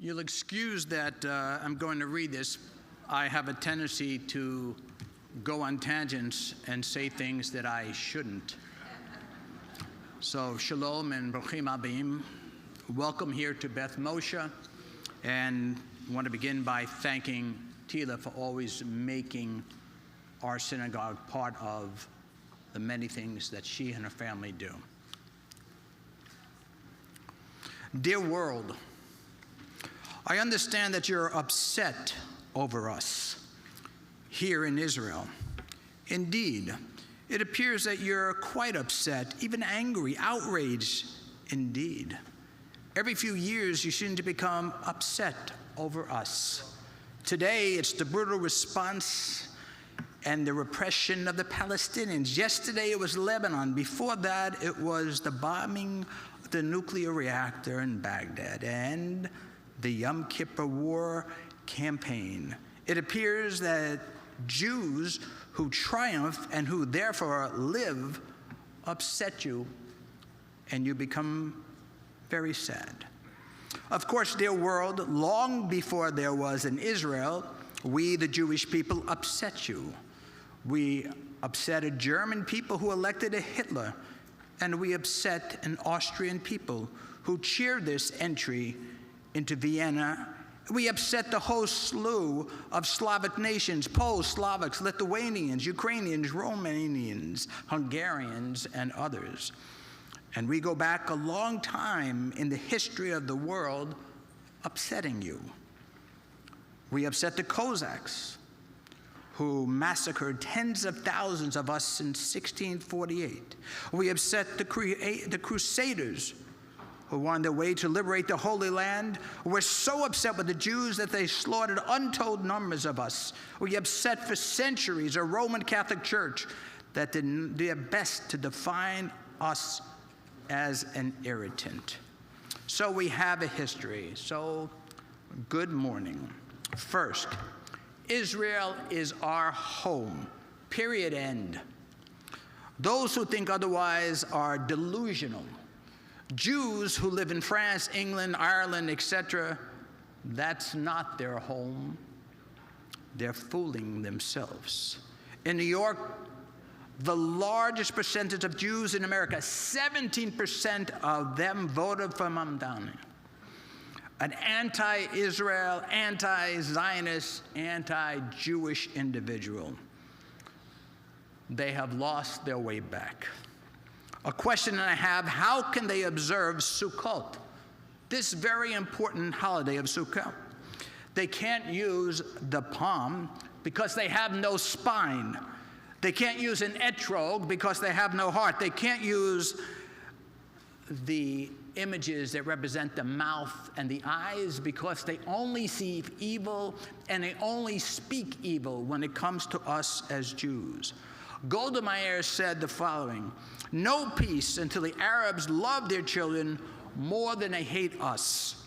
You'll excuse that I'm going to read this. I have a tendency to go on tangents and say things that I shouldn't. So shalom and bruchim abim. Welcome here to Beth Moshe. And I want to begin by thanking Tila for always making our synagogue part of the many things that she and her family do. Dear world, I understand that you're upset over us here in Israel. Indeed, it appears that you're quite upset, even angry, outraged indeed. Every few years you seem to become upset over us. Today it's the brutal response and the repression of the Palestinians. Yesterday it was Lebanon. Before that it was the bombing of the nuclear reactor in Baghdad and the Yom Kippur War campaign. It appears that Jews who triumph and who therefore live upset you, and you become very sad. Of course, dear world, long before there was an Israel, we, the Jewish people, upset you. We upset a German people who elected a Hitler, and we upset an Austrian people who cheered this entry into Vienna. We upset the whole slew of Slavic nations, Poles, Slovaks, Lithuanians, Ukrainians, Romanians, Hungarians, and others. And we go back a long time in the history of the world upsetting you. We upset the Cossacks, who massacred tens of thousands of us in 1648. We upset the Crusaders, who were on their way to liberate the Holy Land, were so upset with the Jews that they slaughtered untold numbers of us. We upset for centuries a Roman Catholic Church that did their best to define us as an irritant. So we have a history. So good morning. First, Israel is our home, period, end. Those who think otherwise are delusional. Jews who live in France, England, Ireland, etc., that's not their home. They're fooling themselves. In New York, the largest percentage of Jews in America, 17% of them voted for Mamdani, an anti-Israel, anti-Zionist, anti-Jewish individual. They have lost their way back. A question I have, how can they observe Sukkot, this very important holiday of Sukkot? They can't use the palm because they have no spine. They can't use an etrog because they have no heart. They can't use the images that represent the mouth and the eyes because they only see evil and they only speak evil when it comes to us as Jews. Golda Meir said the following: no peace until the Arabs love their children more than they hate us.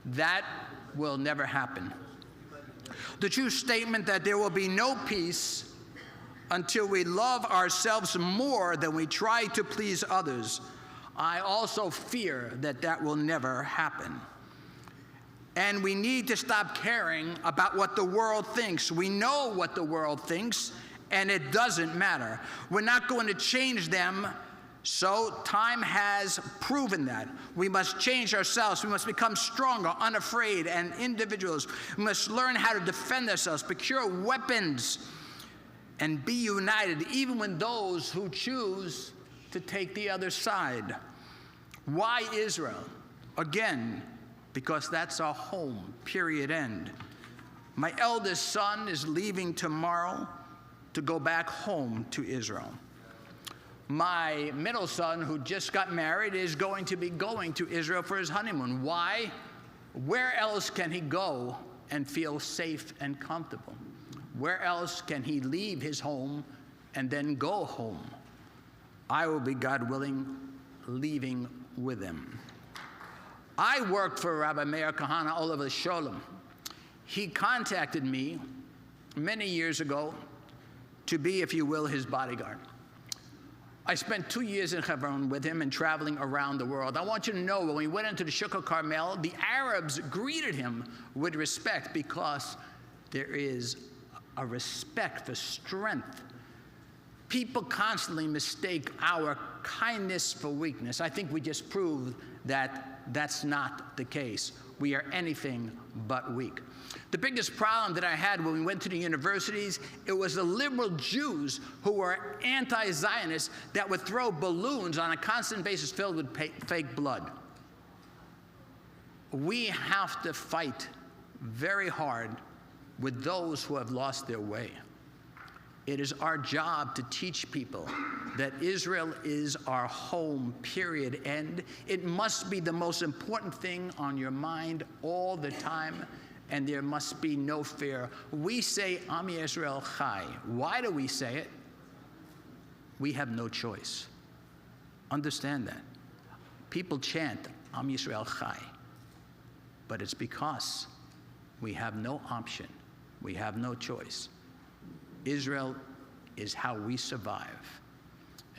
That will never happen. The true statement that there will be no peace until we love ourselves more than we try to please others, I also fear that that will never happen. And we need to stop caring about what the world thinks. We know what the world thinks, and it doesn't matter. We're not going to change them, so time has proven that. We must change ourselves. We must become stronger, unafraid, and individuals. We must learn how to defend ourselves, procure weapons, and be united, even when those who choose to take the other side. Why Israel? Again, because that's our home, period, end. My eldest son is leaving tomorrow to go back home to Israel. My middle son, who just got married, is going to be going to Israel for his honeymoon. Why? Where else can he go and feel safe and comfortable? Where else can he leave his home and then go home? I will be, God willing, leaving with him. I worked for Rabbi Meir Kahana Oliver Sholem. He contacted me many years ago to be, if you will, his bodyguard. I spent 2 years in Hebron with him and traveling around the world. I want you to know, when we went into the Shuk Carmel, the Arabs greeted him with respect because there is a respect for strength. People constantly mistake our kindness for weakness. I think we just proved that that's not the case. We are anything but weak. The biggest problem that I had when we went to the universities, it was the liberal Jews who were anti-Zionists that would throw balloons on a constant basis filled with fake blood. We have to fight very hard with those who have lost their way. It is our job to teach people that Israel is our home, period, end. It must be the most important thing on your mind all the time, and there must be no fear. We say, Am Yisrael Chai. Why do we say it? We have no choice. Understand that. People chant, Am Yisrael Chai. But it's because we have no option. We have no choice. Israel is how we survive.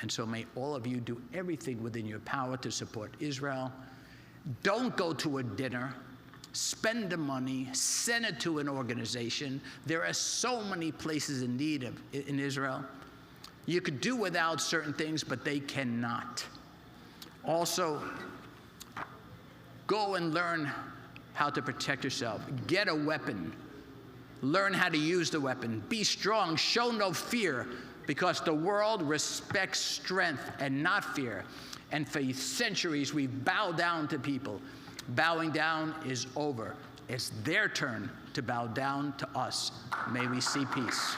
And so may all of you do everything within your power to support Israel. Don't go to a dinner. Spend the money. Send it to an organization. There are so many places in need in Israel. You could do without certain things, but they cannot. Also, go and learn how to protect yourself. Get a weapon. Learn how to use the weapon. Be strong. Show no fear, because the world respects strength and not fear. And for centuries, we've bowed down to people. Bowing down is over. It's their turn to bow down to us. May we see peace.